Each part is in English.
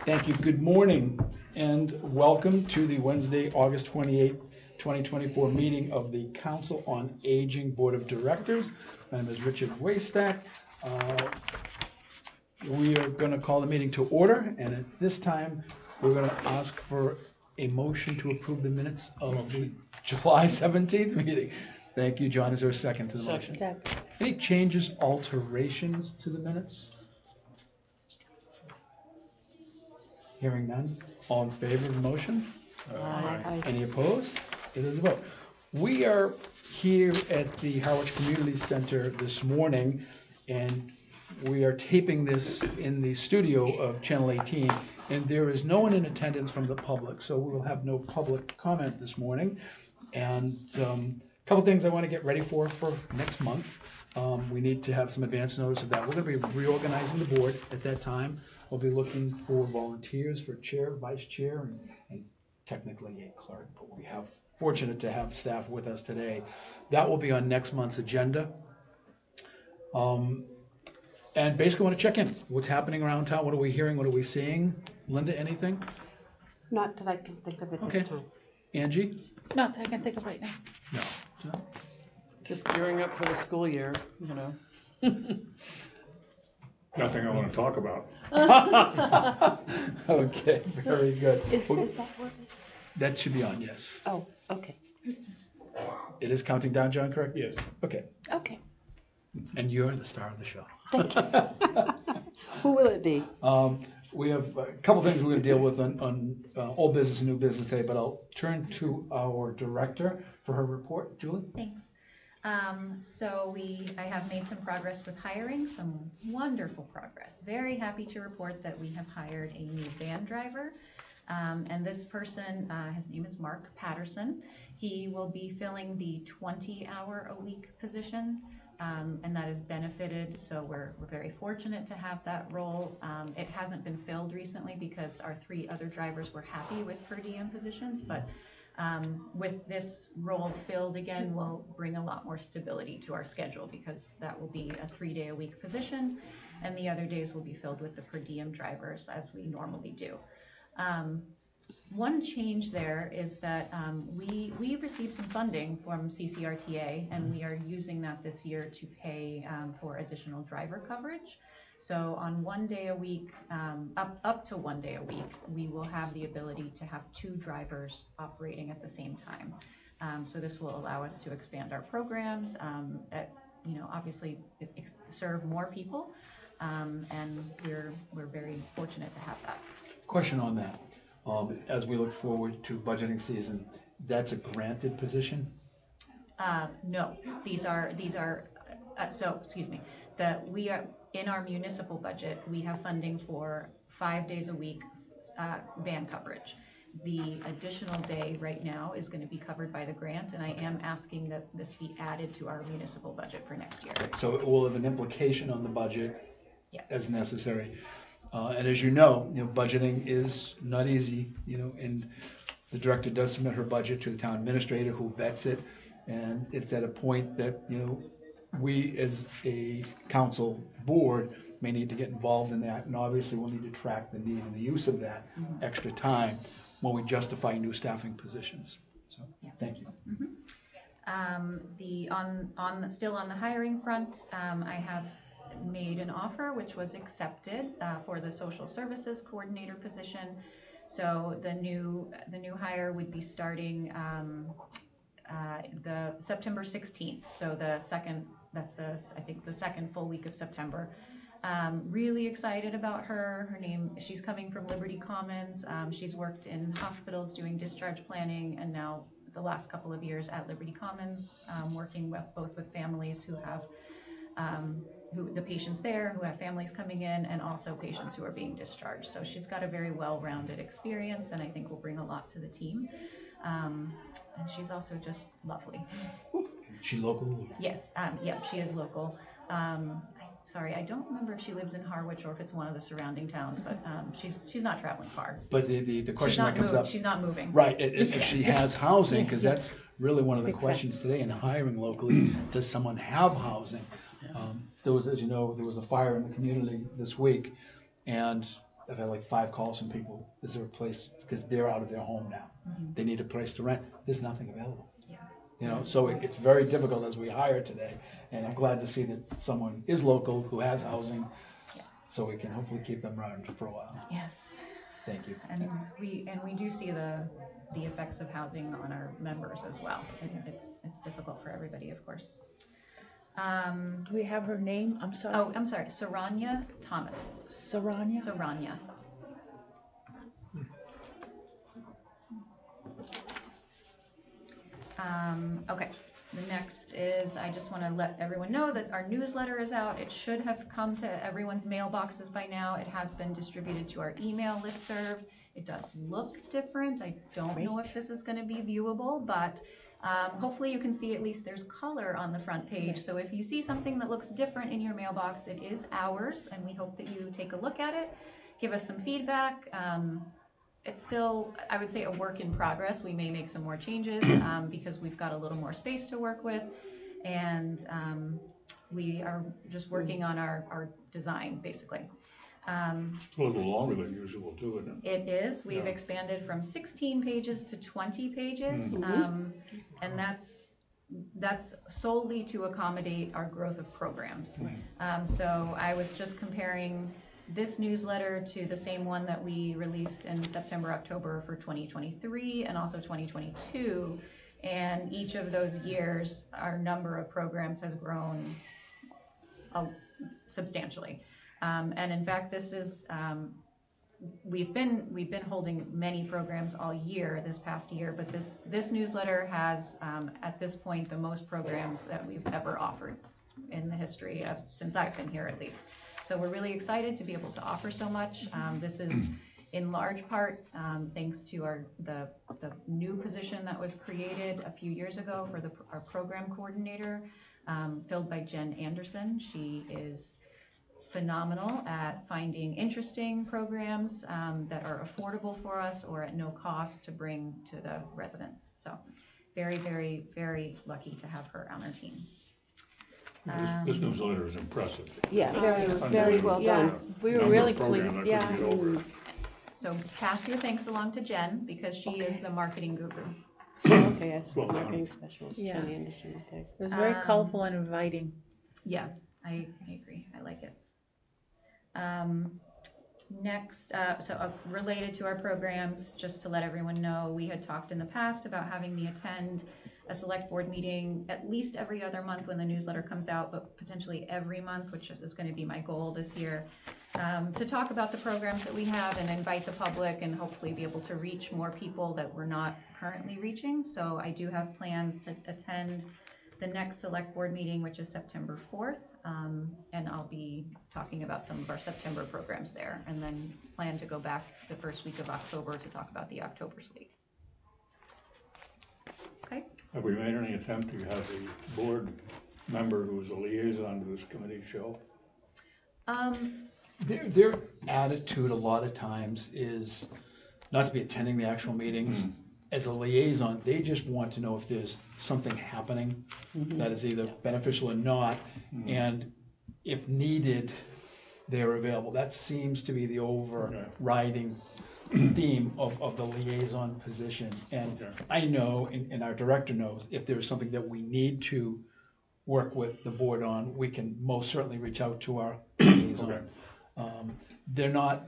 Thank you. Good morning and welcome to the Wednesday, August 28th, 2024 meeting of the Council on Aging Board of Directors. My name is Richard Waystack. We are going to call the meeting to order, and at this time we're going to ask for a motion to approve the minutes of the July 17th meeting. Thank you, John. Is there a second to the motion? Second. Any changes, alterations to the minutes? Hearing none. All in favor of the motion? Aye. Any opposed? It is a vote. We are here at the Harwich Community Center this morning, and we are taping this in the studio of Channel 18, and there is no one in attendance from the public, so we will have no public comment this morning. And a couple things I want to get ready for next month. We need to have some advance notice of that. We're going to be reorganizing the board at that time. We'll be looking for volunteers for chair, vice chair, and technically a clerk, but we have fortunate to have staff with us today. That will be on next month's agenda. And basically want to check in. What's happening around town? What are we hearing? What are we seeing? Linda, anything? Not that I can think of at Okay. this time. Angie? Not that I can think of right now. No. No? Just gearing up for the school year, you know. Nothing I want to talk about. Okay, very good. Is Well, that what? that should be on, yes. Oh, okay. It is counting down, John, correct? Yes. Okay. Okay. And you're the star of the show. Thank you. Who will it be? We have a couple things we're going to deal with on old business and new business today, but I'll turn to our director for her report. Julie? Thanks. I have made some progress with hiring, some wonderful progress. Very happy to report that we have hired a new van driver. And this person, his name is Mark Patterson. He will be filling the 20-hour-a-week position, and that is benefited, so we're very fortunate to have that role. It hasn't been filled recently because our 3 other drivers were happy with per diem positions, but with this role filled again will bring a lot more stability to our schedule because that will be a 3-day-a-week position, and the other days will be filled with the per diem drivers as we normally do. One change there is that we received some funding from CCRTA, and we are using that this year to pay for additional driver coverage. So on 1 day a week, up to 1 day a week, we will have the ability to have 2 drivers operating at the same time. So this will allow us to expand our programs, obviously serve more people, and we're very fortunate to have that. Question on that. As we look forward to budgeting season, that's a granted position? No, these are we are in our municipal budget. We have funding for 5 days a week van coverage. The additional day right now is going to be covered by the grant, and I am asking that this be added to our municipal budget for next year. So it will have an implication on the budget. Yes. As necessary. And as you know, budgeting is not easy, and the director does submit her budget to the town administrator who vets it, and it's at a point that, we as a council board may need to get involved in that, and obviously we'll need to track the need and the use of that extra time when we justify new staffing positions. So, Yeah. Thank you. Still on the hiring front, I have made an offer which was accepted for the social services coordinator position. So the new hire would be starting the September 16th. So the second full week of September. Really excited about her. She's coming from Liberty Commons. She's worked in hospitals doing discharge planning, and now the last couple of years at Liberty Commons, working both with families who have the patients there who have families coming in, and also patients who are being discharged. So she's got a very well-rounded experience, and I think will bring a lot to the team. And she's also just lovely. She local? Yes, she is local. I don't remember if she lives in Harwich or if it's one of the surrounding towns, but she's not traveling far. But the question that comes up. She's not moving. Right, if she has housing, because that's really one of the questions today in hiring locally. Does someone have housing? There was, as you know, there was a fire in the community this week, and I've had like 5 calls from people, is there a place, because they're out of their home now. They need a place to rent, there's nothing available. Yeah. You know, so it's very difficult as we hire today, and I'm glad to see that someone is local who has housing, so we can hopefully keep them around for a while. Yes. Thank you. And we do see the effects of housing on our members as well. It's difficult for everybody, of course. Do we have her name? I'm sorry. Oh, I'm sorry, Saranya Thomas. Saranya? Saranya. Okay, the next is, I just want to let everyone know that our newsletter is out. It should have come to everyone's mailboxes by now. It has been distributed to our email listserv. It does look different. I don't know if this is going to be viewable, but hopefully you can see at least there's color on the front page. So if you see something that looks different in your mailbox, it is ours, and we hope that you take a look at it, give us some feedback. It's still, I would say, a work in progress. We may make some more changes because we've got a little more space to work with, and we are just working on our design, basically. It's a little longer than usual too, isn't it? It is. We've Yeah. expanded from 16 pages to 20 pages, and that's solely to accommodate our growth of programs. So I was just comparing this newsletter to the same one that we released in September, October for 2023 and also 2022. And each of those years, our number of programs has grown substantially. And in fact, this is, we've been holding many programs all year, this past year, but this newsletter has, at this point, the most programs that we've ever offered in the history of, since I've been here at least. So we're really excited to be able to offer so much. This is in large part thanks to the new position that was created a few years ago for our program coordinator, filled by Jen Anderson. She is phenomenal at finding interesting programs that are affordable for us or at no cost to bring to the residents. So very, very, very lucky to have her on our team. This newsletter is impressive. Yeah, very well Yeah, done. we were Number really of programs, pleased, I yeah. couldn't get over it. So pass your thanks along to Jen because she is the marketing guru. Okay, yes, Well done. marketing special, Yeah. Jenny Anderson, okay. It was very colorful and inviting. Yeah, I agree. I like it. Next, related to our programs, just to let everyone know, we had talked in the past about having me attend a select board meeting at least every other month when the newsletter comes out, but potentially every month, which is going to be my goal this year, to talk about the programs that we have and invite the public and hopefully be able to reach more people that we're not currently reaching. So I do have plans to attend the next select board meeting, which is September 4th, and I'll be talking about some of our September programs there, and then plan to go back the first week of October to talk about the October slate. Okay. Have we made any attempt to have the board member who's a liaison to this committee show? Their attitude a lot of times is not to be attending the actual meetings. As a liaison, they just want to know if there's something happening that is either beneficial or not, and if needed, they're available. That seems to be the overriding theme of the liaison position. And I know, and our director knows, if there's something that we need to work with the board on, we can most certainly reach out to our liaison. They're not,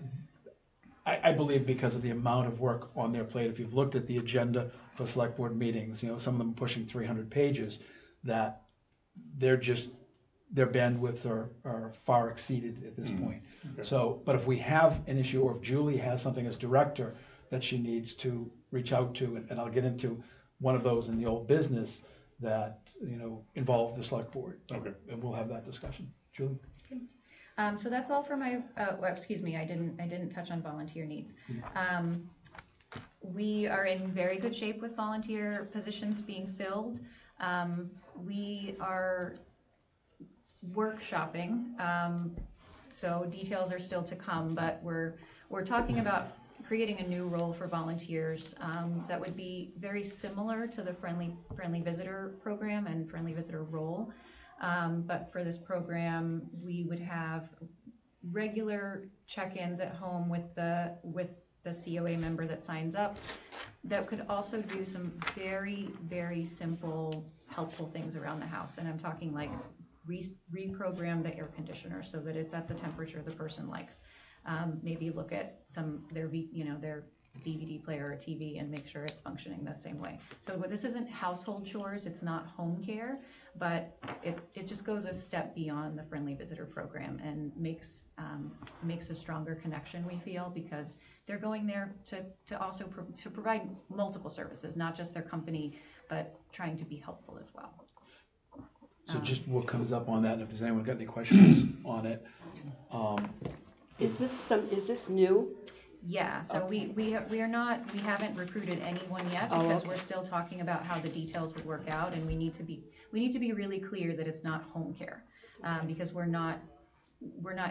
I believe, because of the amount of work on their plate. If you've looked at the agenda for select board meetings, you know, some of them pushing 300 pages, that their bandwidths are far exceeded at this point. So, but if we have an issue, or if Julie has something as director that she needs to reach out to, and I'll get into one of those in the old business that, you know, involve the select board. Okay. And we'll have that discussion. Julie? So that's all for my, excuse me, I didn't touch on volunteer needs. We are in very good shape with volunteer positions being filled. We are workshopping, so details are still to come, but we're talking about creating a new role for volunteers that would be very similar to the friendly visitor program and friendly visitor role. But for this program, we would have regular check-ins at home with the COA member that signs up, that could also do some very, very simple, helpful things around the house. And I'm talking like reprogram the air conditioner so that it's at the temperature the person likes. Maybe look at their DVD player or TV and make sure it's functioning the same way. So this isn't household chores, it's not home care, but it just goes a step beyond the Friendly Visitor Program and makes a stronger connection, we feel, because they're going there to also to provide multiple services, not just their company, but trying to be helpful as well. So just what comes up on that, and if there's anyone got any questions on it. Is this new? Yeah, so we haven't recruited anyone yet Oh, because okay. we're still talking about how the details would work out, and we need to be really clear that it's not home care, because we're not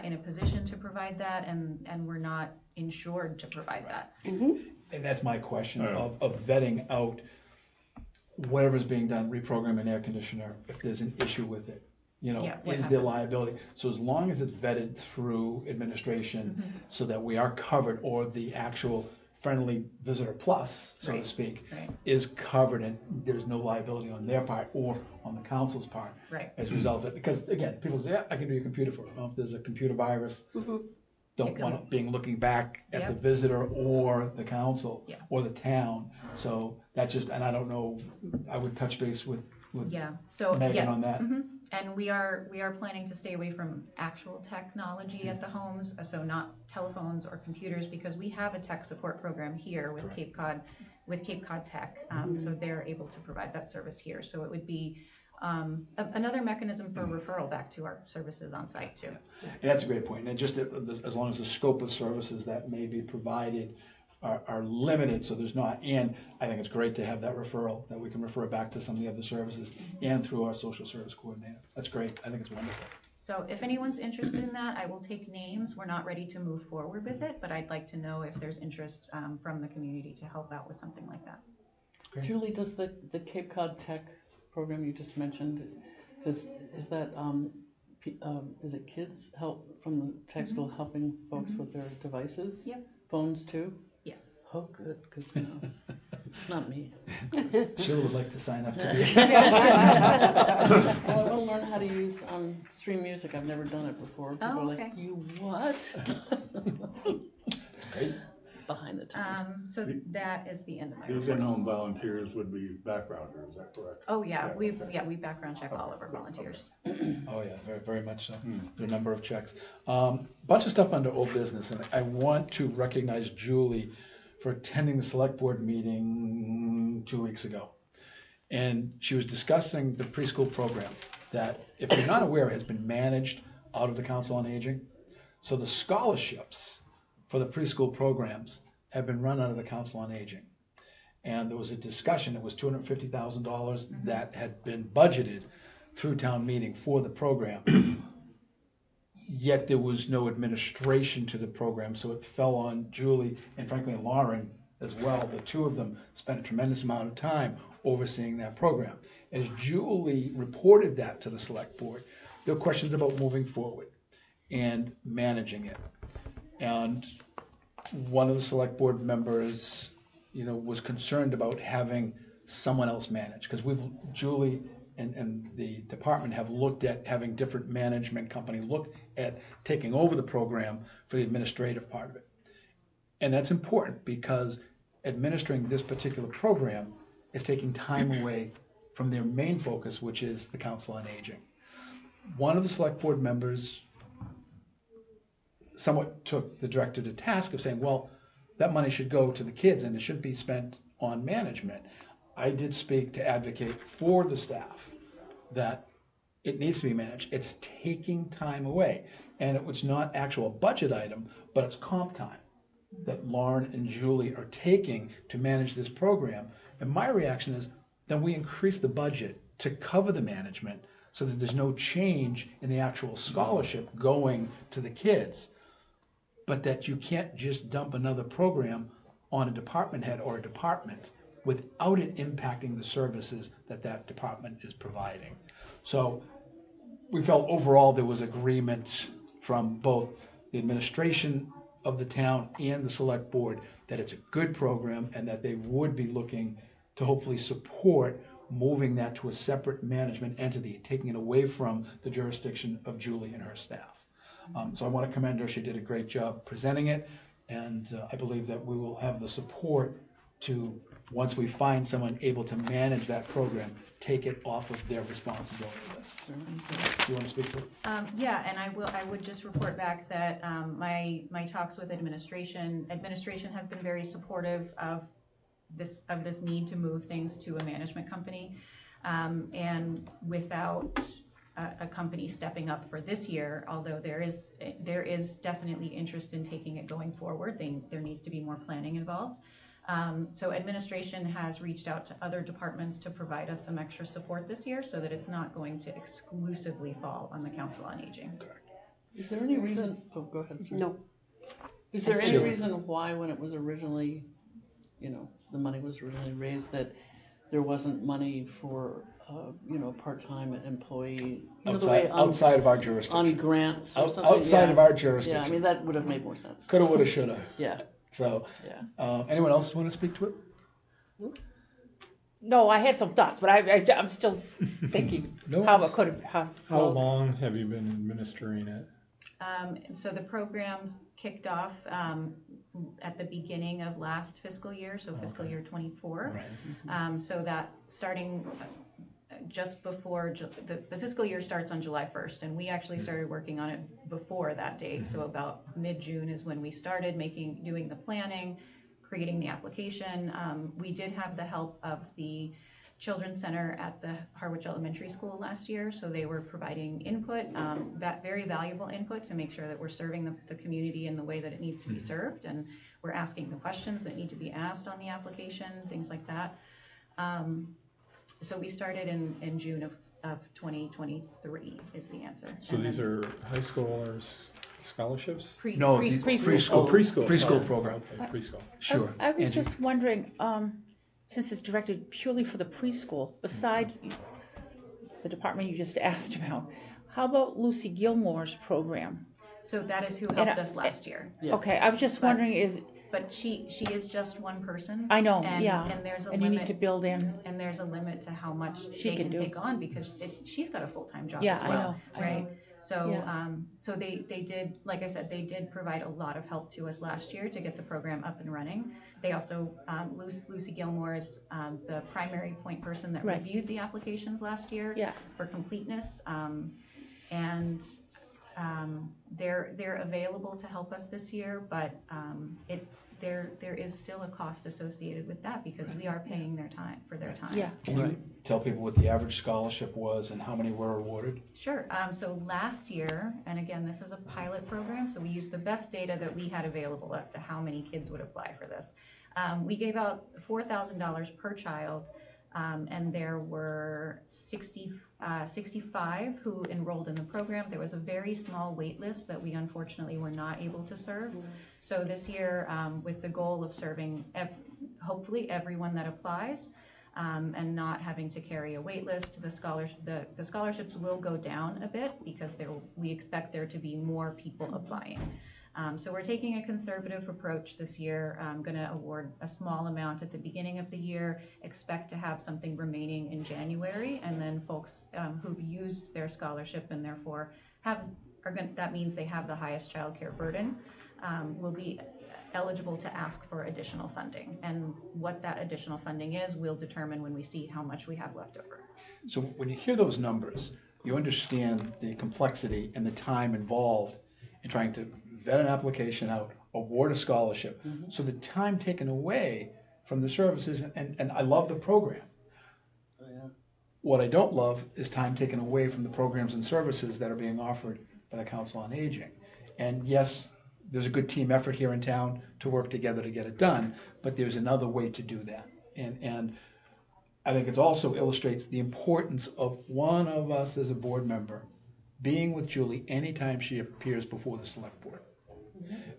in a position to provide that, and we're not insured to provide that. And that's my question of vetting out whatever's being done, reprogramming air conditioner, if there's an issue with it. What Is there happens? liability? So as long as it's vetted through administration so that we are covered, or the actual Friendly Visitor Plus, so to Right, speak, right. is covered and there's no liability on their part or on the council's part Right. as a result of it. Because again, people say, yeah, I can do your computer for it. Well, if there's a computer virus, don't It want it being looking back at the Yep. visitor or the council Yeah. or the town. So that's just, and I don't know, I would touch base with Yeah, so, Megan yeah. on that. And we are planning to stay away from actual technology at the homes, so not telephones or computers, because we have a tech support program here with Cape Cod Tech, so they're able to provide that service here. So it would be another mechanism for referral back to our services on site too. And that's a great point. And just as long as the scope of services that may be provided are limited, so there's not, and I think it's great to have that referral, that we can refer back to some of the other services and through our social service coordinator. That's great. I think it's wonderful. So if anyone's interested in that, I will take names. We're not ready to move forward with it, but I'd like to know if there's interest from the community to help out with something like that. Great. Julie, does the Cape Cod Tech program you just mentioned, is it kids help from the tech school helping folks with their devices? Yep. Phones too? Yes. Oh, good, because not me. Sheila would like to sign up to be. Oh, I want to learn how to use stream music. I've never done it before. People Oh, are like, okay. you what? Great. Behind the times. So that is the end of my These report. in-home volunteers would be backgrounders, is that correct? Oh, yeah, we background check all of our volunteers. Oh, yeah, very, very much so. There are a number of checks. Bunch of stuff under old business, and I want to recognize Julie for attending the select board meeting 2 weeks ago. And she was discussing the preschool program that, if you're not aware, has been managed out of the Council on Aging. So the scholarships for the preschool programs have been run out of the Council on Aging. And there was a discussion, it was $250,000 that had been budgeted through town meeting for the program. Yet there was no administration to the program, so it fell on Julie and frankly Lauren as well. The two of them spent a tremendous amount of time overseeing that program. As Julie reported that to the select board, there were questions about moving forward and managing it. And one of the select board members, was concerned about having someone else manage, because Julie and the department have looked at having different management company look at taking over the program for the administrative part of it. And that's important because administering this particular program is taking time away from their main focus, which is the Council on Aging. One of the select board members somewhat took the director to task of saying, well, that money should go to the kids and it shouldn't be spent on management. I did speak to advocate for the staff that it needs to be managed. It's taking time away. And it was not actual budget item, but it's comp time that Lauren and Julie are taking to manage this program. And my reaction is, then we increase the budget to cover the management so that there's no change in the actual scholarship going to the kids. But that you can't just dump another program on a department head or a department without it impacting the services that that department is providing. So we felt overall there was agreement from both the administration of the town and the select board that it's a good program and that they would be looking to hopefully support moving that to a separate management entity, taking it away from the jurisdiction of Julie and her staff. So I want to commend her. She did a great job presenting it, and I believe that we will have the support to, once we find someone able to manage that program, take it off of their responsibility list. Do you want to speak to it? Yeah, and I would just report back that my talks with administration has been very supportive of this need to move things to a management company. And without a company stepping up for this year, although there is definitely interest in taking it going forward, there needs to be more planning involved. So administration has reached out to other departments to provide us some extra support this year so that it's not going to exclusively fall on the Council on Aging. Is there any reason, oh, go ahead, sir. No. Is there any Sure. reason why, when it was originally, the money was originally raised, that there wasn't money for, part-time employee? Outside of our On jurisdiction. grants or something? Outside of our jurisdiction. Yeah, I mean, that would have made more sense. Coulda, woulda, shoulda. Yeah, So, yeah. anyone else want to speak to it? No, I had some thoughts, but I'm still thinking No how worries. it could have, How well, long have you been administering it? So the program kicked off at the beginning of last fiscal year, so fiscal year 24. Right. So that starting just before, the fiscal year starts on July 1st, and we actually started working on it before that date. So about mid-June is when we started doing the planning, creating the application. We did have the help of the Children's Center at the Harwich Elementary School last year, so they were providing input, that very valuable input to make sure that we're serving the community in the way that it needs to be served, and we're asking the questions that need to be asked on the application, things like that. So we started in June of 2023 is the answer. So And these then are high schoolers scholarships? No, preschool. preschool. Oh, preschool. Preschool sorry. program. Okay, preschool. Sure. I was Angie? just wondering, since it's directed purely for the preschool, beside the department you just asked about, how about Lucy Gilmore's program? So that is who And helped us last year. Yeah. Okay, I was just But- wondering, But she is just one person. I know, and, yeah, And there's a and you need limit. to build in, And there's a limit to how much She they can can do. take on because she's got a full-time job Yeah, as I well, know, I right? know. So, Yeah. so they did, like I said, they did provide a lot of help to us last year to get the program up and running. They also, Lucy Gilmore is the primary point person that Right. reviewed the applications last year Yeah. for completeness. And they're available to help us this year, but there is still a cost associated with that because we are paying their time for their time. yeah. Can you tell people what the average scholarship was and how many were awarded? Sure. So last year, and again, this is a pilot program, so we used the best data that we had available as to how many kids would apply for this. We gave out $4,000 per child, and there were 65 who enrolled in the program. There was a very small wait list that we unfortunately were not able to serve. So this year, with the goal of serving hopefully everyone that applies, and not having to carry a wait list, the scholarships will go down a bit because we expect there to be more people applying. So we're taking a conservative approach this year. I'm going to award a small amount at the beginning of the year, expect to have something remaining in January, and then folks who've used their scholarship and therefore that means they have the highest childcare burden, will be eligible to ask for additional funding. And what that additional funding is, we'll determine when we see how much we have left over. So when you hear those numbers, you understand the complexity and the time involved in trying to vet an application out, award a scholarship. So the time taken away from the services, and I love the program. What I don't love is time taken away from the programs and services that are being offered by the Council on Aging. And yes, there's a good team effort here in town to work together to get it done, but there's another way to do that. And I think it also illustrates the importance of one of us as a board member being with Julie anytime she appears before the select board.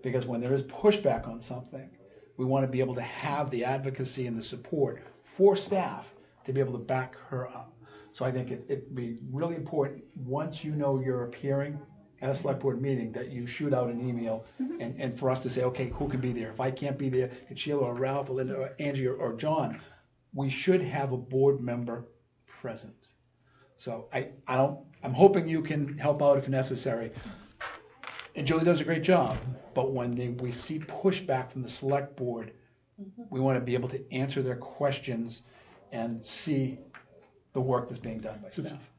Because when there is pushback on something, we want to be able to have the advocacy and the support for staff to be able to back her up. So I think it'd be really important, once you know you're appearing at a select board meeting, that you shoot out an email and for us to say, okay, who can be there? If I can't be there, it's Sheila or Ralph or Linda or Angie or John. We should have a board member present. So I'm hoping you can help out if necessary. And Julie does a great job, but when we see pushback from the select board, we want to be able to answer their questions and see the work that's being done by staff.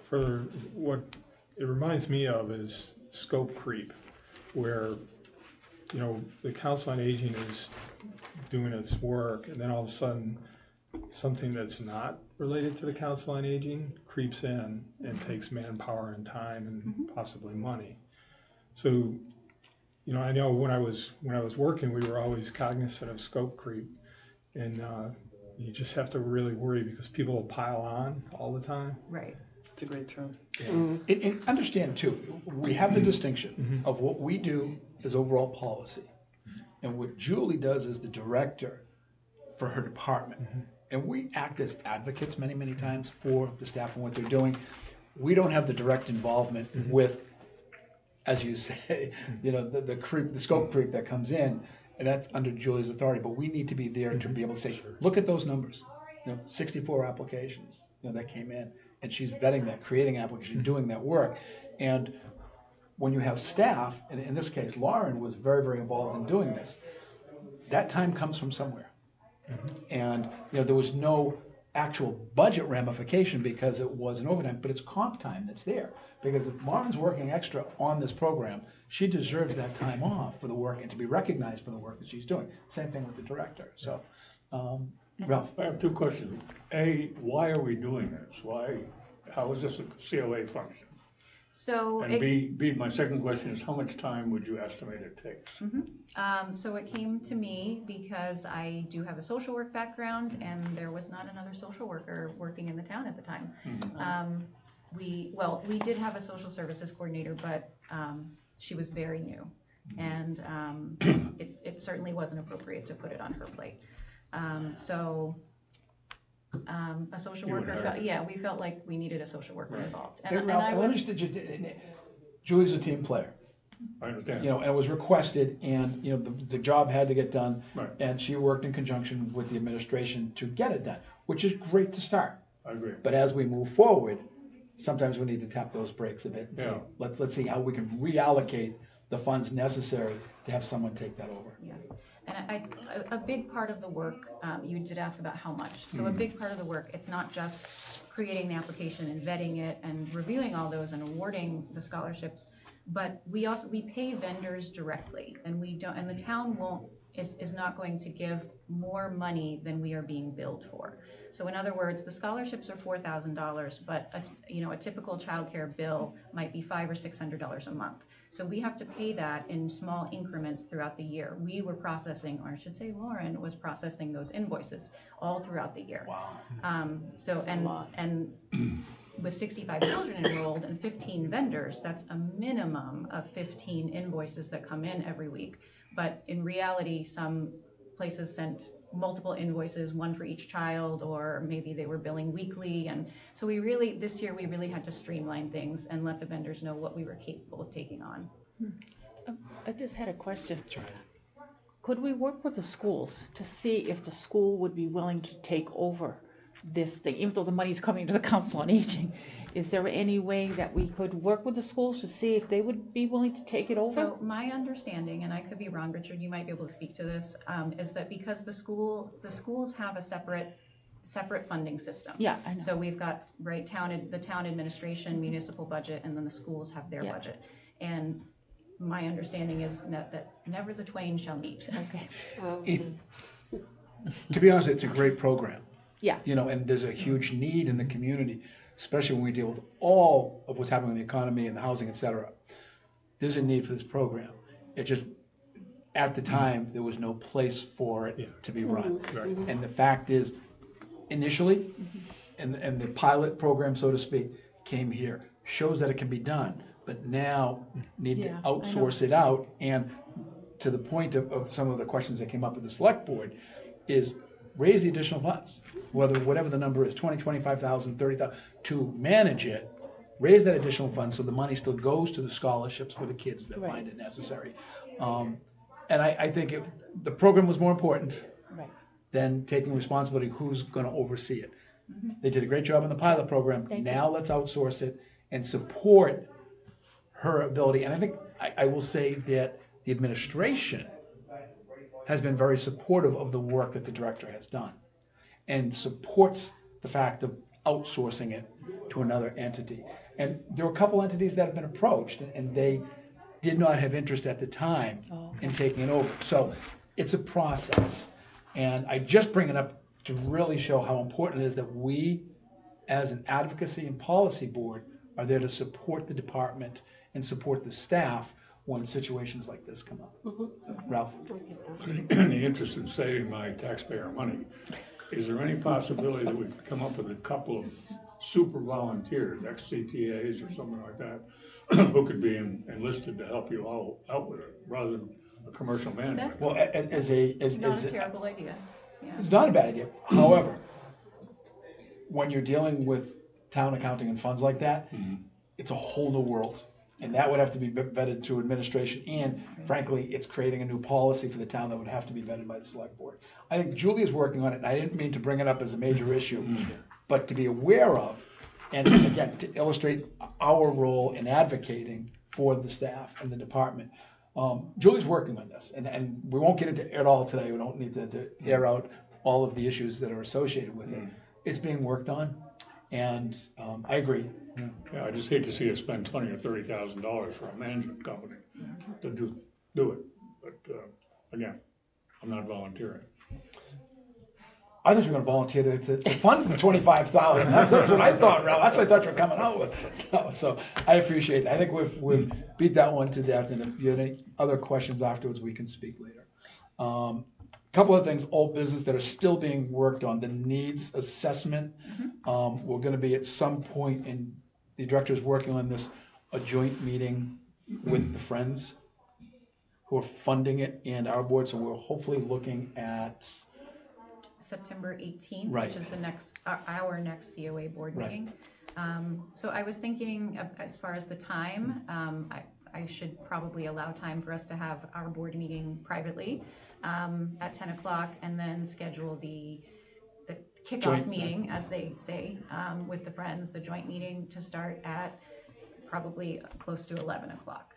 For what it reminds me of is scope creep, where, you know, the Council on Aging is doing its work, and then all of a sudden, something that's not related to the Council on Aging creeps in and takes manpower and time and possibly money. So, you know, I know when I was working, we were always cognizant of scope creep, and you just have to really worry because people will pile on all the time. Right. It's a great term. And understand too, we have the distinction of what we do as overall policy and what Julie does as the director for her department. And we act as advocates many, many times for the staff and what they're doing. We don't have the direct involvement with, as you say, you know, the creep, the scope creep that comes in, and that's under Julie's authority. But we need to be there to be able to say, look at those numbers. You know, 64 applications, you know, that came in, and she's vetting that, creating applications, doing that work. And when you have staff, and in this case, Lauren was very, very involved in doing this. That time comes from somewhere. And, you know, there was no actual budget ramification because it was an overtime, but it's comp time that's there. Because if Lauren's working extra on this program, she deserves that time off for the work and to be recognized for the work that she's doing. Same thing with the director. So, Ralph. I have two questions. A, why are we doing this? How is this a COA function? So And B, my second question is, how much time would you estimate it takes? So it came to me because I do have a social work background, and there was not another social worker working in the town at the time. We did have a social services coordinator, but she was very new, and it certainly wasn't appropriate to put it on her plate. A social worker, we felt like we needed a social worker involved. And Ralph, I I was, understood Julie's a team player. I understand. You know, and it was requested, and, you know, the job had to get done. Right. And she worked in conjunction with the administration to get it done, which is great to start. I agree. But as we move forward, sometimes we need to tap those brakes a bit and say, Yeah. let's see how we can reallocate the funds necessary to have someone take that over. yeah. And a big part of the work, you did ask about how much. So a big part of the work, it's not just creating the application and vetting it and reviewing all those and awarding the scholarships, but we pay vendors directly, and the town is not going to give more money than we are being billed for. So in other words, the scholarships are $4,000, but a typical childcare bill might be $500 or $600 a month. So we have to pay that in small increments throughout the year. We were processing, or I should say Lauren was processing those invoices all throughout the year. Wow. And with 65 children enrolled and 15 vendors, that's a minimum of 15 invoices that come in every week. But in reality, some places sent multiple invoices, one for each child, or maybe they were billing weekly. And so this year we really had to streamline things and let the vendors know what we were capable of taking on. I just had a question. Could we work with the schools to see if the school would be willing to take over this thing, even though the money's coming to the Council on Aging? Is there any way that we could work with the schools to see if they would be willing to take it over? So my understanding, and I could be wrong, Richard, you might be able to speak to this, is that because the schools have a separate funding system. Yeah, I know. So we've got the town administration, municipal budget, and then the schools have their budget. And my understanding is that never the twain shall meet. Okay. To be honest, it's a great program. Yeah. You know, and there's a huge need in the community, especially when we deal with all of what's happening in the economy and the housing, et cetera. There's a need for this program. It just, at the time, there was no place for it to be run. Right. And the fact is, initially, and the pilot program, so to speak, came here, shows that it can be done, but now need to outsource it out. And to the point of some of the questions that came up at the select board is raise the additional funds, whatever the number is, 20, 25,000, 30,000, to manage it raise that additional fund so the money still goes to the scholarships for the kids that find it necessary. And I think the program was more important Right. than taking responsibility, who's gonna oversee it. They did a great job in the pilot program. Now let's outsource it and support her ability. And I think, I will say that the administration has been very supportive of the work that the director has done and supports the fact of outsourcing it to another entity. And there were a couple entities that have been approached, and they did not have interest at the time in taking it over. So it's a process. And I just bring it up to really show how important it is that we, as an advocacy and policy board, are there to support the department and support the staff when situations like this come up. So, Ralph? In the interest in saving my taxpayer money, is there any possibility that we could come up with a couple of super volunteers, ex-CPAs or something like that, who could be enlisted to help you all out with it, rather than a commercial manager? Well, Not a terrible idea, yeah. it's not a bad idea. However, when you're dealing with town accounting and funds like that, it's a whole new world. And that would have to be vetted through administration, and frankly, it's creating a new policy for the town that would have to be vetted by the select board. I think Julie's working on it, and I didn't mean to bring it up as a major issue, but to be aware of, and again, to illustrate our role in advocating for the staff and the department. Julie's working on this, and we won't get into it all today. We don't need to air out all of the issues that are associated with it. It's being worked on, and I agree. Yeah, I just hate to see us spend $20,000 or $30,000 for a management company to do it. But again, I'm not volunteering. I thought you were going to volunteer to fund the $25,000. That's what I thought, Ralph. That's what I thought you were coming out with. No, so I appreciate that. I think we've beat that one to death. And if you have any other questions afterwards, we can speak later. Couple of things, old business that are still being worked on. The needs assessment. We're going to be at some point, and the director is working on this, a joint meeting with the Friends who are funding it and our board. So we're hopefully looking at September 18th, Right. which is our next COA board Right. meeting. So I was thinking, as far as the time, I should probably allow time for us to have our board meeting privately at 10 o'clock, and then schedule the kickoff Joint, meeting, as they say, with the Friends, the joint meeting to start at probably close to 11 o'clock.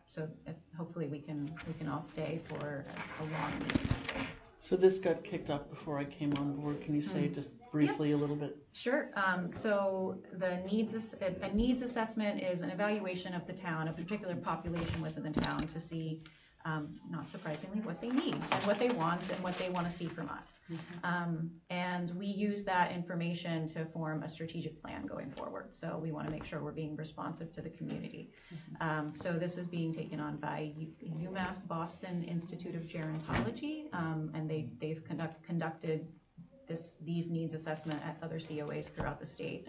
So hopefully we can all stay for a long meeting that day. So this got kicked off before I came on board. Can you say just briefly a little bit? Sure. So a needs assessment is an evaluation of the town, a particular population within the town, to see, not surprisingly, what they need and what they want and what they want to see from us. And we use that information to form a strategic plan going forward. So we want to make sure we're being responsive to the community. So this is being taken on by UMass Boston Institute of Gerontology, and they've conducted these needs assessment at other COAs throughout the state.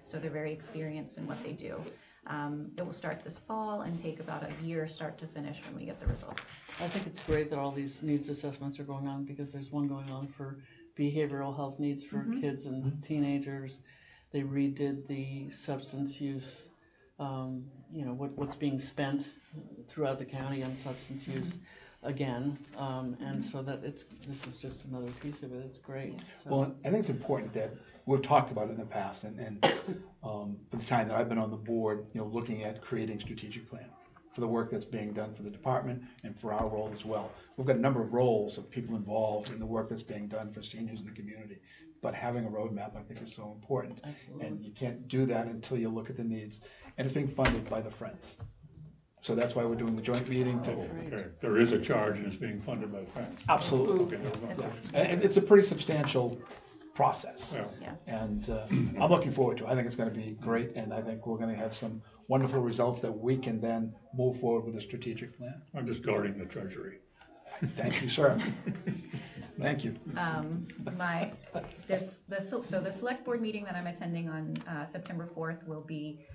So they're very experienced in what they do. It will start this fall and take about a year start to finish when we get the results. I think it's great that all these needs assessments are going on, because there's one going on for behavioral health needs for kids and teenagers. They redid the substance use, what's being spent throughout the county on substance use again. And so this is just another piece of it. It's great. So. Well, I think it's important that we've talked about it in the past, and for the time that I've been on the board, looking at creating strategic plan for the work that's being done for the department and for our role as well. We've got a number of roles of people involved in the work that's being done for seniors in the community, but having a roadmap, I think, is so important. Absolutely. And you can't do that until you look at the needs, and it's being funded by the Friends. So that's why we're doing the joint meeting to. Okay, there is a charge and it's being funded by the Friends. Absolutely. Okay, there was no question. And it's a pretty substantial process. Yeah. Yeah. And I'm looking forward to it. I think it's going to be great, and I think we're going to have some wonderful results that we can then move forward with a strategic plan. I'm just guarding the treasury. Thank you, sir. Thank you. So the select board meeting that I'm attending on September 4th will be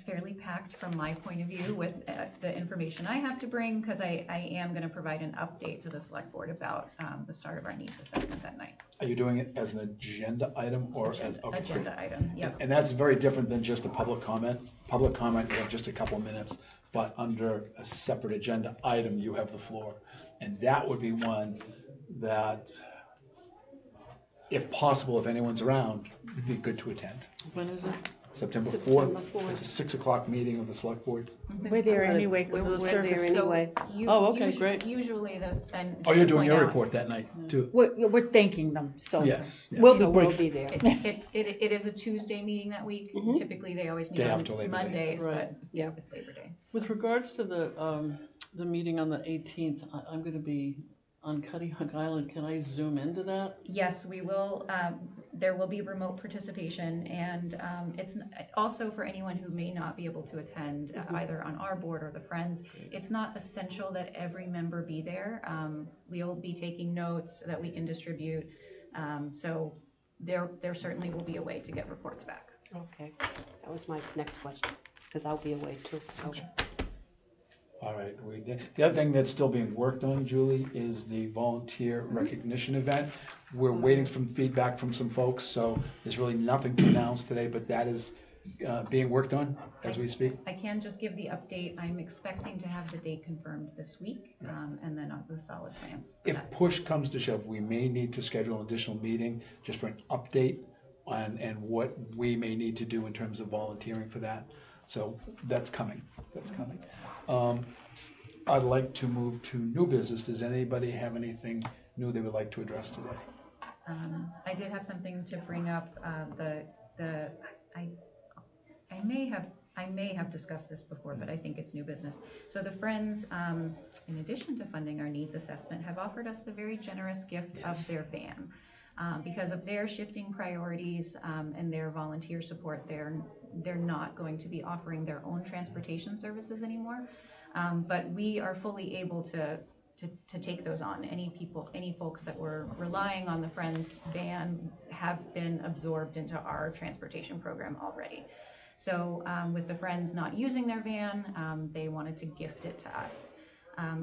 fairly packed from my point of view with the information I have to bring, because I am gonna provide an update to the select board about the start of our needs assessment that night. Are you doing it as an agenda item or as? Agenda, Okay, agenda great. item, yep. And that's very different than just a public comment. Public comment, you have just a couple of minutes, but under a separate agenda item, you have the floor. And that would be one that, if possible, if anyone's around, it'd be good to attend. When is it? September September 4th, 4th. it's a 6 o'clock meeting of the select board. We're there anyway because of the We're there service. anyway. Oh, okay, great. Usually that's, and. Oh, you're just to doing point your out, report that night, too? We're thanking them, so. Yes, yeah. We'll be So we'll brief. be there. It is a Tuesday meeting that week. Typically, they always meet Day after on Labor Day. Mondays, Right. but yeah, with Labor Day. With regards to the meeting on the 18th, I'm gonna be on Cuttyhunk Island. Can I zoom into that? Yes, we will, there will be remote participation, and it's also for anyone who may not be able to attend, either on our board or the Friends. It's not essential that every member be there. We'll be taking notes that we can distribute, so there certainly will be a way to get reports back. Okay, that was my next question, because I'll be away too, so. All right, the other thing that's still being worked on, Julie, is the volunteer recognition event. We're waiting for feedback from some folks, so there's really nothing to announce today, but that is being worked on as we speak. I can just give the update. I'm expecting to have the date confirmed this week, and then the solid plans. for If that. push comes to shove, we may need to schedule an additional meeting just for an update on, and what we may need to do in terms of volunteering for that. So that's coming, that's coming. I'd like to move to new business. Does anybody have anything new they would like to address today? I did have something to bring up, I may have discussed this before, but I think it's new business. So the Friends, in addition to funding our needs assessment, have offered us the very generous gift of their van. Because of their shifting priorities and their volunteer support, they're not going to be offering their own transportation services anymore. But we are fully able to take those on. Any folks that were relying on the Friends van have been absorbed into our transportation program already. So with the Friends not using their van, they wanted to gift it to us.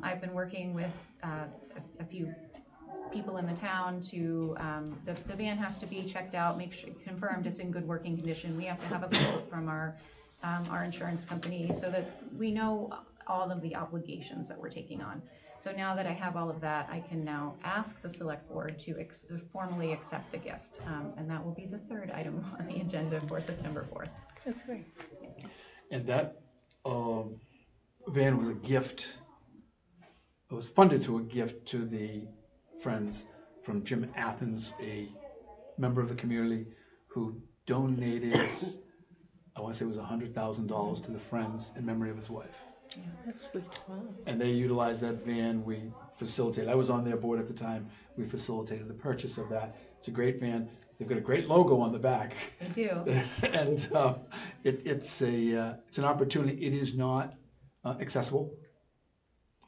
I've been working with a few people in the town to, the van has to be checked out, make sure, confirmed it's in good working condition. We have to have a quote from our insurance company so that we know all of the obligations that we're taking on. So now that I have all of that, I can now ask the select board to formally accept the gift. And that will be the third item on the agenda for September 4th. That's great. And that van was a gift, it was funded through a gift to the Friends from Jim Athens, a member of the community who donated, I want to say it was $100,000 to the Friends in memory of his wife. That's sweet. And they utilized that van. We facilitated, I was on their board at the time, we facilitated the purchase of that. It's a great van. They've got a great logo on the back. They do. And it's an opportunity. It is not accessible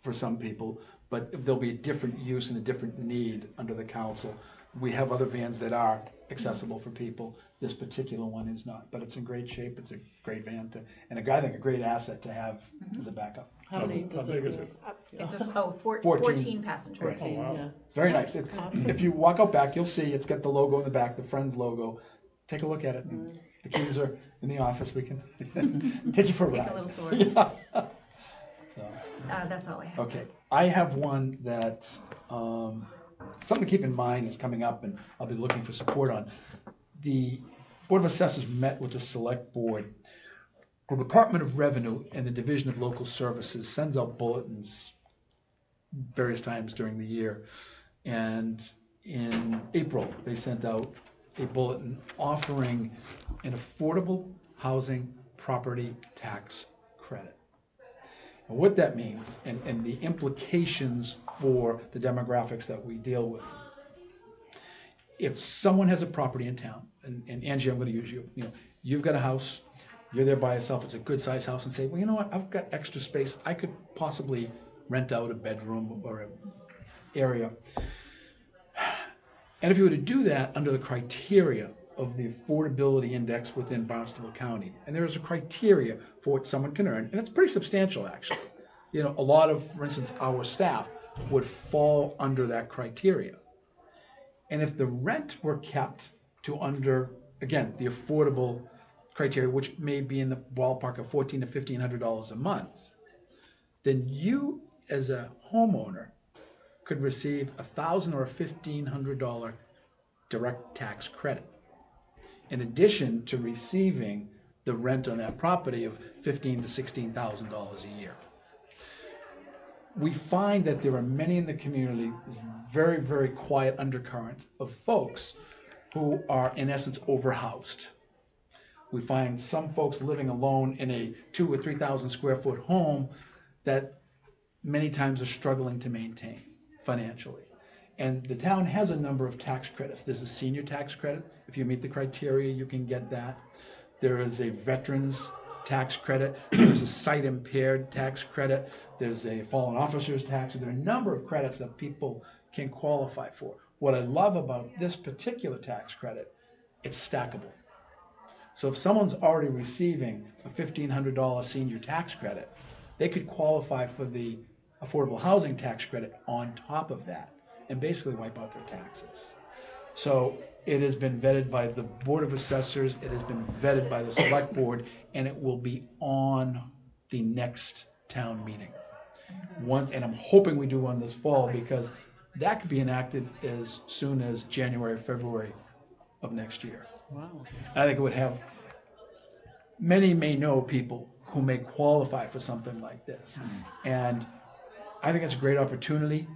for some people, but there'll be a different use and a different need under the council. We have other vans that are accessible for people. This particular one is not, but it's in great shape. It's a great van and I think a great asset to have as a backup. How many How does big it? is it? It's 14. 14 passengers. Right. Oh, wow. Yeah. It's very nice. If you walk out back, you'll see it's got the logo in the back, the Friends logo. Take a look at it. The keys are in the office. We can take you for a Take ride. a little tour. Yeah. So. That's all I have. Okay, I have one that, something to keep in mind is coming up and I'll be looking for support on. The Board of Assessors met with the Select Board. The Department of Revenue and the Division of Local Services sends out bulletins various times during the year. And in April, they sent out a bulletin offering an affordable housing property tax credit. And what that means and the implications for the demographics that we deal with. If someone has a property in town, and Angie, I'm going to use you, you've got a house, you're there by yourself, it's a good sized house, and say, well, you know what, I've got extra space, I could possibly rent out a bedroom or an area. And if you were to do that under the criteria of the affordability index within Barnstable County. And there is a criteria for what someone can earn, and it's pretty substantial, actually. You know, a lot of, for instance, our staff would fall under that criteria. And if the rent were kept to under, again, the affordable criteria, which may be in the ballpark of $1,400 to $1,500 a month, then you, as a homeowner, could receive $1,000 or $1,500 direct tax credit, in addition to receiving the rent on that property of $15,000 to $16,000 a year. We find that there are many in the community, this very, very quiet undercurrent of folks who are in essence overhoused. We find some folks living alone in a 2,000 or 3,000 square foot home that many times are struggling to maintain financially. And the town has a number of tax credits. There's a senior tax credit. If you meet the criteria, you can get that. There is a veterans tax credit. There's a sight impaired tax credit. There's a fallen officers tax. There are a number of credits that people can qualify for. What I love about this particular tax credit, it's stackable. So if someone's already receiving a $1,500 senior tax credit, they could qualify for the affordable housing tax credit on top of that and basically wipe out their taxes. So it has been vetted by the Board of Assessors, it has been vetted by the Select Board, and it will be on the next town meeting. And I'm hoping we do one this fall, because that could be enacted as soon as January, February of next year. Wow. I think it would have, many may know people who may qualify for something like this. And I think it's a great opportunity.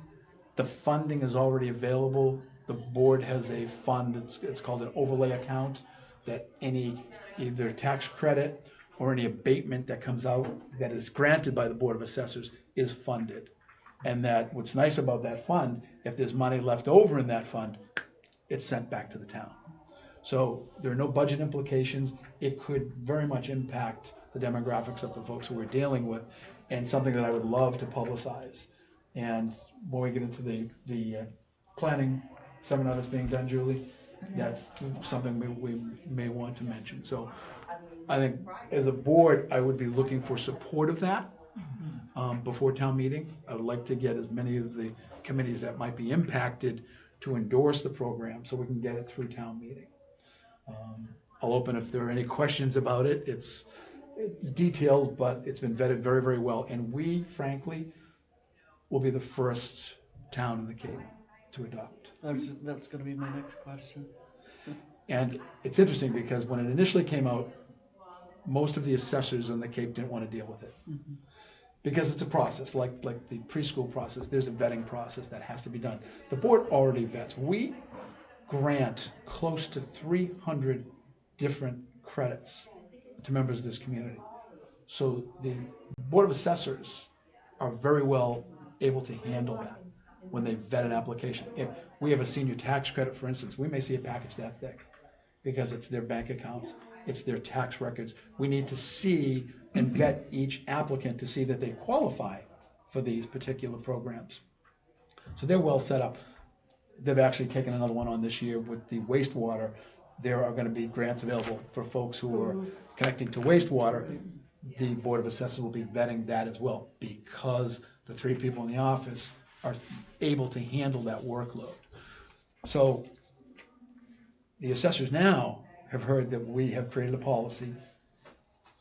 The funding is already available. The board has a fund, it's called an overlay account, that any either tax credit or any abatement that comes out that is granted by the Board of Assessors is funded. And that what's nice about that fund, if there's money left over in that fund, it's sent back to the town. So there are no budget implications. It could very much impact the demographics of the folks who we're dealing with, and something that I would love to publicize. And when we get into the planning seminar that's being done, Julie, that's something we may want to mention. So I think as a board, I would be looking for support of that before town meeting. I would like to get as many of the committees that might be impacted to endorse the program so we can get it through town meeting. I'll open if there are any questions about it. It's detailed, but it's been vetted very, very well. And we, frankly, will be the first town in the Cape to adopt. That's gonna be my next question. And it's interesting because when it initially came out, most of the assessors on the Cape didn't want to deal with it. Because it's a process, like the preschool process, there's a vetting process that has to be done. The board already vets. We grant close to 300 different credits to members of this community. So the Board of Assessors are very well able to handle that when they vet an application. If we have a senior tax credit, for instance, we may see a package that thick because it's their bank accounts, it's their tax records. We need to see and vet each applicant to see that they qualify for these particular programs. So they're well set up. They've actually taken another one on this year with the wastewater. There are going to be grants available for folks who are connecting to wastewater. The Board of Assessors will be vetting that as well, because the 3 people in the office are able to handle that workload. So the assessors now have heard that we have created a policy.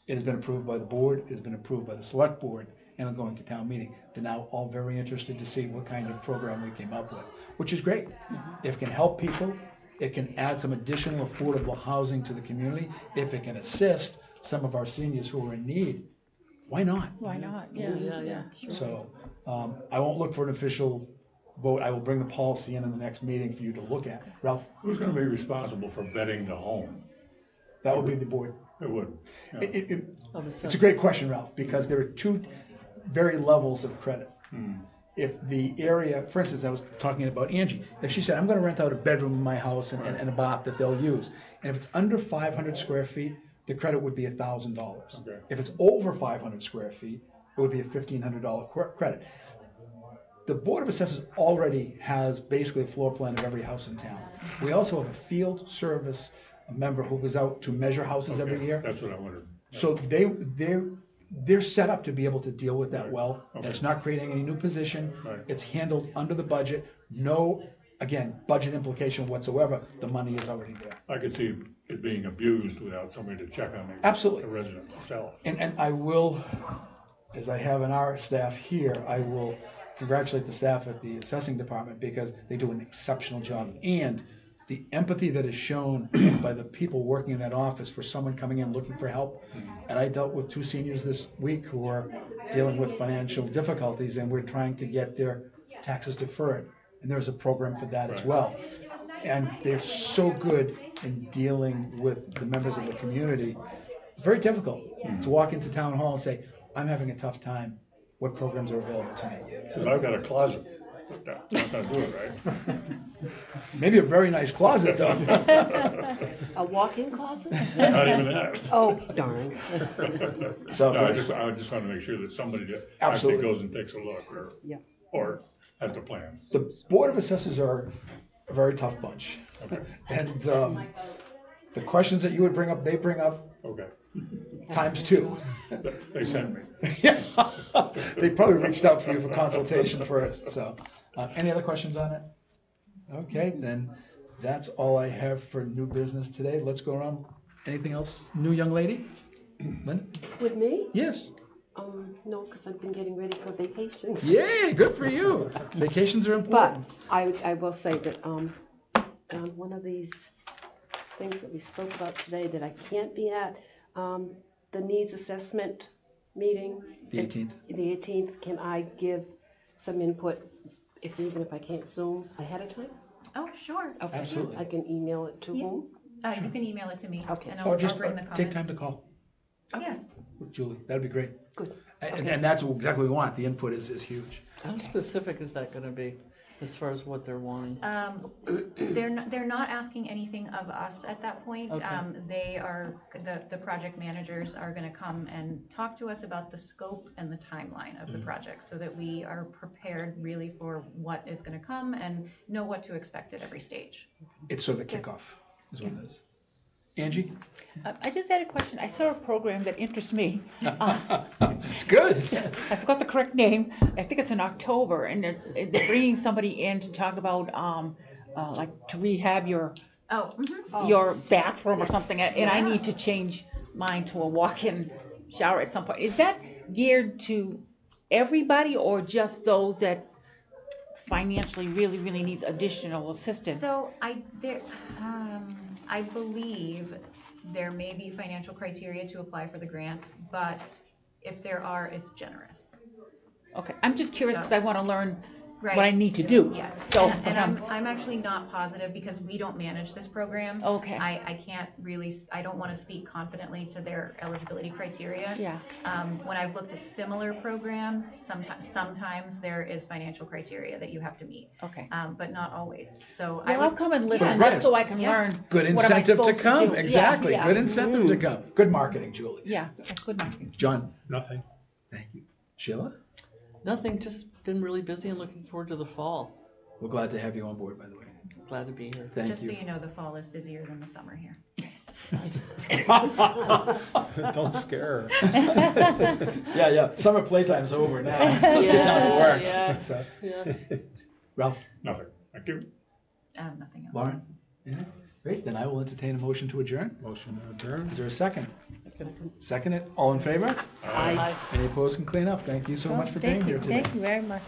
It has been approved by the board, it has been approved by the select board, and I'm going to town meeting. They're now all very interested to see what kind of program we came up with, which is great. If it can help people, it can add some additional affordable housing to the community. If it can assist some of our seniors who are in need, why not? Why not? Yeah. So I won't look for an official vote. I will bring the policy in the next meeting for you to look at. Ralph, Who's gonna be responsible for vetting the home? that would be the board. It would. Yeah. It's a great question, Ralph, because there are 2 very levels of credit. If the area, for instance, I was talking about Angie, if she said, I'm gonna rent out a bedroom in my house and a bath that they'll use, and if it's under 500 square feet, the credit would be $1,000. Okay. If it's over 500 square feet, it would be a $1,500 credit. The Board of Assessors already has basically a floor plan of every house in town. We also have a field service member who goes out to measure houses every Okay, year. That's what I wondered. So they're set up to be able to deal with that well. And it's not creating any new position. Right. It's handled under the budget. No, again, budget implication whatsoever. The money is already there. I could see it being abused without somebody to check on Absolutely. the residents themselves. And I will, as I have in our staff here, I will congratulate the staff at the assessing department because they do an exceptional job. And the empathy that is shown by the people working in that office for someone coming in looking for help. And I dealt with 2 seniors this week who are dealing with financial difficulties, and we're trying to get their taxes deferred. And there's a program for that as well. And they're so good in dealing with the members of the community. It's very difficult to walk into town hall and say, I'm having a tough time. What programs are available to me? Because I've got a closet, but that's not gonna do it, right? Maybe a very nice closet, though. A walk-in closet? Not even that. Oh, darn. So, No, I just want to make sure that somebody that actually Absolutely. goes and takes a look Yeah. or has the plan. the Board of Assessors are a very tough bunch. Okay, And the questions that you would bring up, they bring up okay. times 2. They sent me. Yeah. They probably reached out for you for consultation first, so. Any other questions on it? Okay, then that's all I have for new business today. Let's go around. Anything else? New young lady? Linda? With me? Yes. No, because I've been getting ready for vacations. Yay, good for you. Vacations are But important. I will say that on one of these things that we spoke about today that I can't be at, the needs assessment meeting. The 18th. The 18th, can I give some input, even if I can't Zoom ahead of time? Oh, sure. Okay. Absolutely. I can email it to Yeah. whom? You can email it to me. Okay. And Or I'll just bring the comments. take time to call Yeah. Julie. That'd be great. Good. And that's exactly what we want. The input is huge. How specific is that gonna be as far as what they're wanting? They're not asking anything of us at that point. Okay. They are, the project managers are gonna come and talk to us about the scope and the timeline of the project so that we are prepared really for what is gonna come and know what to expect at every stage. It's sort of the kickoff, is what it is. Angie? I just had a question. I saw a program that interests me. It's good. I forgot the correct name. I think it's in October, and they're bringing somebody in to talk about, like to rehab your bathroom or something. And I need to change mine to a walk-in shower at some point. Is that geared to everybody or just those that financially really, really needs additional assistance? So I believe there may be financial criteria to apply for the grant, but if there are, it's generous. Okay, I'm just curious because I want to learn Right. what I need to do. Yeah, So, and I'm actually not positive because we don't manage this program. Okay. I can't really, I don't want to speak confidently to their eligibility criteria. Yeah. When I've looked at similar programs, sometimes there is financial criteria that you have to meet. Okay. But not always. So Well, I'll come and listen Right. just so I can Yeah. learn. Good what am I incentive to supposed come. do. Exactly. Yeah, Good yeah. incentive to come. Good marketing, Julie. Yeah, that's good marketing. John? Nothing. Thank you. Sheila? Nothing, just been really busy and looking forward to the fall. We're glad to have you on board, by the way. Glad to be here. Thank Just so you. you know, the fall is busier than the summer here. Don't scare her. Yeah. Summer playtime's over now. Let's get down to work. Yeah. So, Yeah. Ralph? Nothing. Thank you. Nothing else. Lauren? Yeah. Great. Then I will entertain a motion to adjourn. Motion adjourned. Is there a second? Second it. All in favor? Aye. Any opposed can clean up. Thank you so much for being here today. Thank you very much.